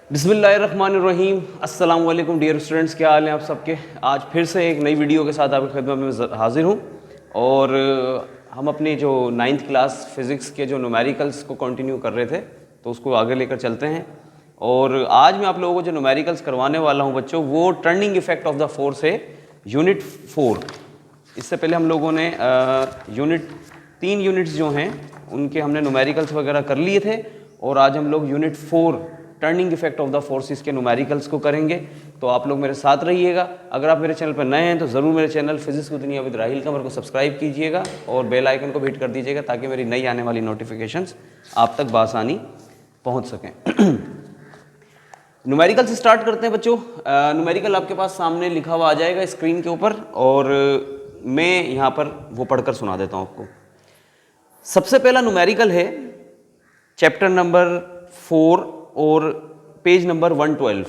बिस्मिल्लाहिर्रहमानिर्रहीम। अस्सलाम वालेकुम डियर स्टूडेंट्स, क्या हाल हैं आप सबके। आज फिर से एक नई वीडियो के साथ आपकी खिदमत में हाजिर हूँ और हम अपनी जो 9th क्लास फिज़िक्स के जो न्यूमेरिकल्स को कंटिन्यू कर रहे थे तो उसको आगे लेकर चलते हैं। और आज मैं आप लोगों को जो न्यूमेरिकल्स करवाने वाला हूँ बच्चों, वो turning effect of the force है यूनिट 4। इससे पहले हम लोगों ने तीन यूनिट्स जो हैं उनके हमने न्यूमेरिकल्स वगैरह कर लिए थे और आज हम लोग unit 4 turning effect of the forces के न्यूमेरिकल्स को करेंगे। तो आप लोग मेरे साथ रहिएगा। अगर आप मेरे चैनल पर नए हैं तो ज़रूर मेरे चैनल फिजिक्स की दुनिया विद राहिल कमर को सब्सक्राइब कीजिएगा और बेल आइकन को भी हिट कर दीजिएगा ताकि मेरी नई आने वाली नोटिफिकेशंस आप तक बासानी पहुंच सकें। न्यूमेरिकल से स्टार्ट करते हैं बच्चों। न्यूमेरिकल आपके पास सामने लिखा हुआ आ जाएगा स्क्रीन के ऊपर और मैं यहाँ पर वो पढ़कर सुना देता हूँ आपको। सबसे पहला न्यूमेरिकल है चैप्टर नंबर 4 और page number 112।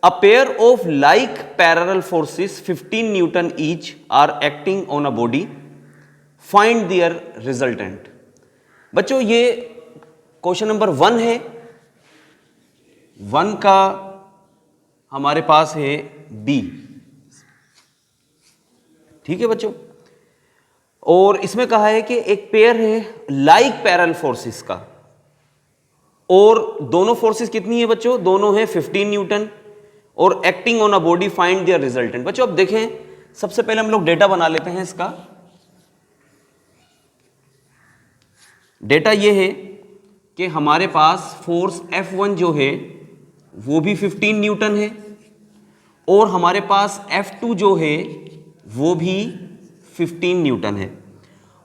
A pair of like parallel forces 15 newton each are acting on a body, find their resultant. बच्चों ये क्वेश्चन नंबर 1 है। 1 का हमारे पास है बी, ठीक है बच्चों। और इसमें कहा है कि एक पेयर है लाइक पैरेलल फोर्सेस का और दोनों फोर्सेस कितनी है बच्चों, दोनों हैं 15 न्यूटन और acting on a body, find their resultant. बच्चों अब देखें, सबसे पहले हम लोग डेटा बना लेते हैं। इसका डेटा ये है कि हमारे पास फोर्स F1 जो है वो भी 15 न्यूटन है और हमारे पास F2 जो है वो भी 15 न्यूटन है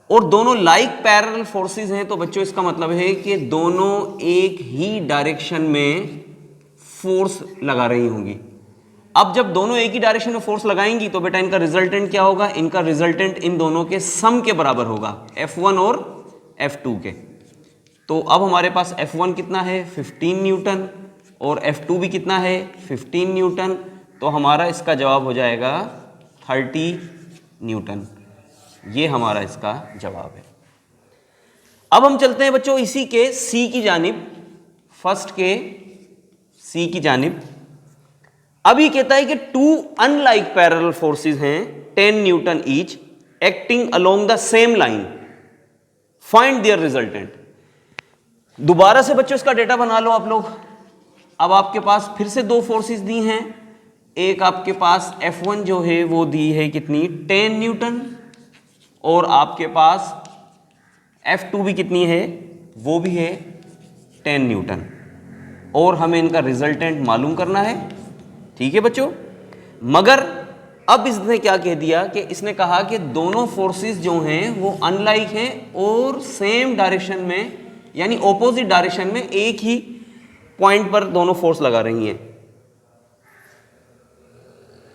और दोनों लाइक पैरेलल फोर्सेस हैं। तो बच्चों इसका मतलब है कि दोनों एक ही डायरेक्शन में फोर्स लगा रही होंगी। अब जब दोनों एक ही डायरेक्शन में फोर्स लगाएंगी तो बेटा इनका रिजल्टेंट क्या होगा, इनका रिजल्टेंट इन दोनों के सम के बराबर होगा, F1 और F2 के। तो अब हमारे पास F1 कितना है 15 न्यूटन और F2 भी कितना है 15 न्यूटन। तो हमारा इसका जवाब हो जाएगा 30 न्यूटन। ये हमारा इसका जवाब है। अब हम चलते हैं बच्चों इसी के सी की जानिब, फर्स्ट के सी की जानिब। अभी कहता है कि 2 अनलाइक पैरेलल फोर्सेस हैं 10 newton each acting along the same line, find their resultant. दोबारा से बच्चों इसका डेटा बना लो आप लोग। अब आपके पास फिर से 2 फोर्सेस दी हैं। एक आपके पास F1 जो है वो दी है कितनी 10 न्यूटन और आपके पास F2 भी कितनी है, वो भी है 10 न्यूटन और हमें इनका रिजल्टेंट मालूम करना है, ठीक है बच्चों। मगर अब इसने क्या कह दिया कि इसने कहा कि दोनों फोर्सेस जो हैं वो अनलाइक हैं और सेम डायरेक्शन में यानी ऑपोजिट डायरेक्शन में एक ही पॉइंट पर दोनों फोर्स लगा रही हैं,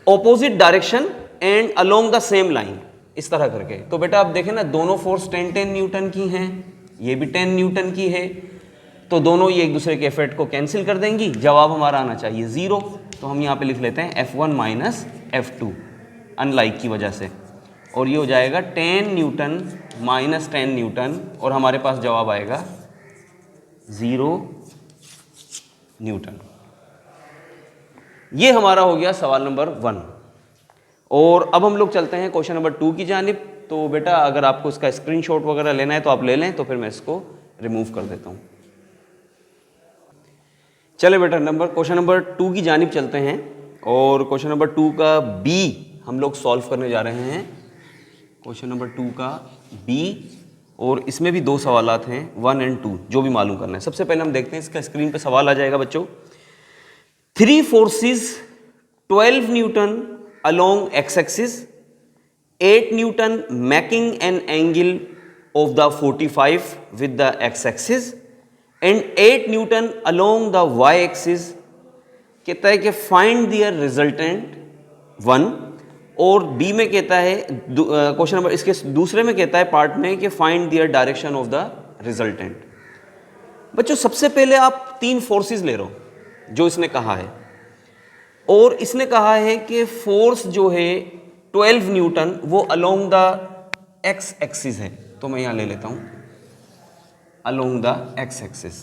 opposite direction and along the same line, इस तरह करके। तो बेटा आप देखें ना, दोनों फोर्स 10-10 न्यूटन की हैं, ये भी 10 न्यूटन की है, तो दोनों ये एक दूसरे के इफेक्ट को कैंसिल कर देंगी। जवाब हमारा आना चाहिए 0। तो हम यहाँ पे लिख लेते हैं F1 माइनस F2 अनलाइक की वजह से, और ये हो जाएगा 10 न्यूटन माइनस 10 न्यूटन और हमारे पास जवाब आएगा 0 न्यूटन। ये हमारा हो गया सवाल नंबर 1। और अब हम लोग चलते हैं क्वेश्चन नंबर 2 की जानिब। तो बेटा अगर आपको इसका स्क्रीनशॉट वगैरह लेना है तो आप ले लें, तो फिर मैं इसको रिमूव कर देता हूँ। चले बेटा क्वेश्चन नंबर 2 की जानिब चलते हैं और क्वेश्चन नंबर 2 का बी हम लोग सॉल्व करने जा रहे हैं। क्वेश्चन नंबर 2 का बी और इसमें भी 2 सवालात हैं 1 और 2 जो भी मालूम करना है। सबसे पहले हम देखते हैं, इसका स्क्रीन पे सवाल आ जाएगा बच्चों। 3 forces 12 Newton along x-axis, 8 Newton making an angle of the 45 with the x-axis and 8 Newton along the y-axis। कहता है कि find their resultant 1 और B में कहता है क्वेश्चन नंबर इसके दूसरे में कहता है पार्ट में कि find their direction of the resultant। बच्चों सबसे पहले आप 3 फोर्सेस ले रहे हो जो इसने कहा है और इसने कहा है कि फोर्स जो है 12 न्यूटन वो अलोंग द एक्स एक्सिस है। तो मैं यहां ले लेता हूं along the x axis.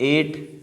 8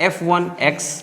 F1x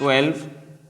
12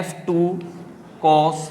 F2 cos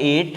8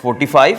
45.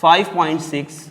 5.6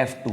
F2.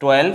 12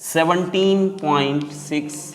17.6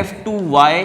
F2y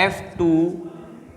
F2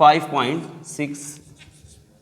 5.6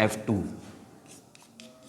F2.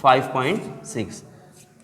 5.6.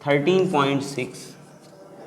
13.6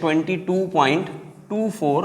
22.24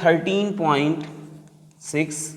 13.6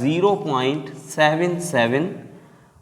0.77,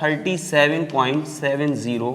37.70.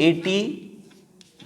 80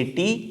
80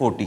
40.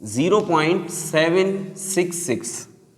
0.766.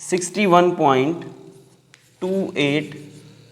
61.28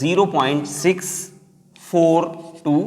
0.642,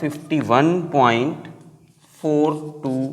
51.42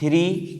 3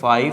5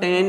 tan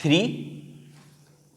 3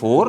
4.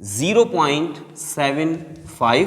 0.75.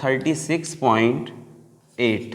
36.8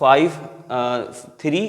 3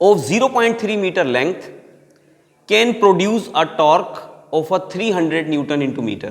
of 0.3 meter length can produce a torque of a 300 Newton into meter.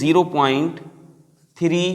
0.3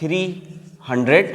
300.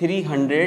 300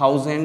1000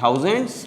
1000,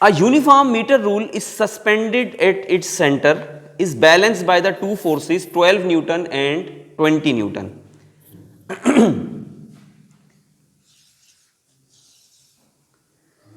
A uniform meter rule is suspended at its center is balanced by the two forces 12 Newton and 20 Newton.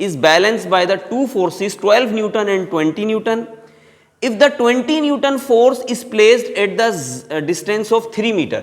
is balanced by the two forces 12 Newton and 20 Newton. If the 20 Newton force is placed at the distance of 3 meter,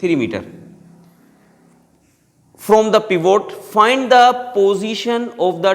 3 meter from the pivot, find the position of the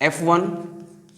F1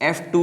F2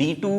D2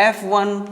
F1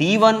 D1,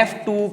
F2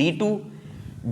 D2.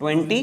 20,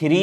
3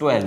12.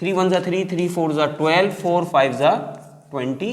3 1 3 3 4 12 4 5 20,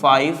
5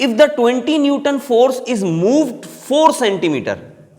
if the 20 Newton force is moved 4 centimeter.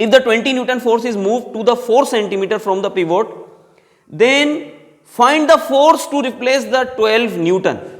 if the 20 Newton force is moved to the 4 centimeter from the pivot, then find the force to replace the 12 Newton.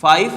5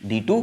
D2.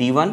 D1,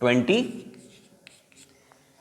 20,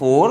4,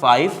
5.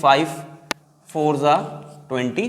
5 4 20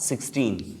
16.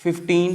15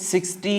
60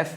F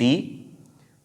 D,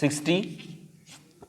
60,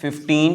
15,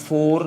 4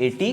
80,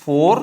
4,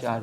4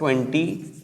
20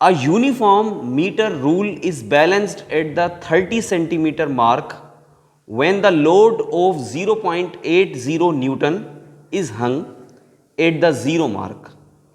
A uniform meter rule is balanced at the 30 centimeter mark when the load of 0.80 Newton is hung at the 0 mark.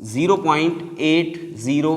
0.80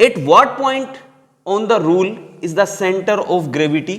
At what point on the rule is the center of gravity?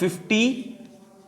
50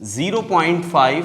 0.5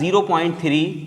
0.3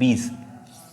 20.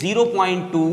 0.2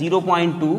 0.2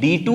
D2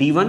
D1.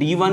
D1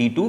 D2,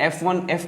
F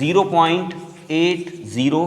0.80,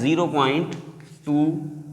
0.2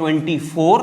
24,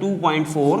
2.4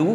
2,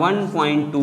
1.2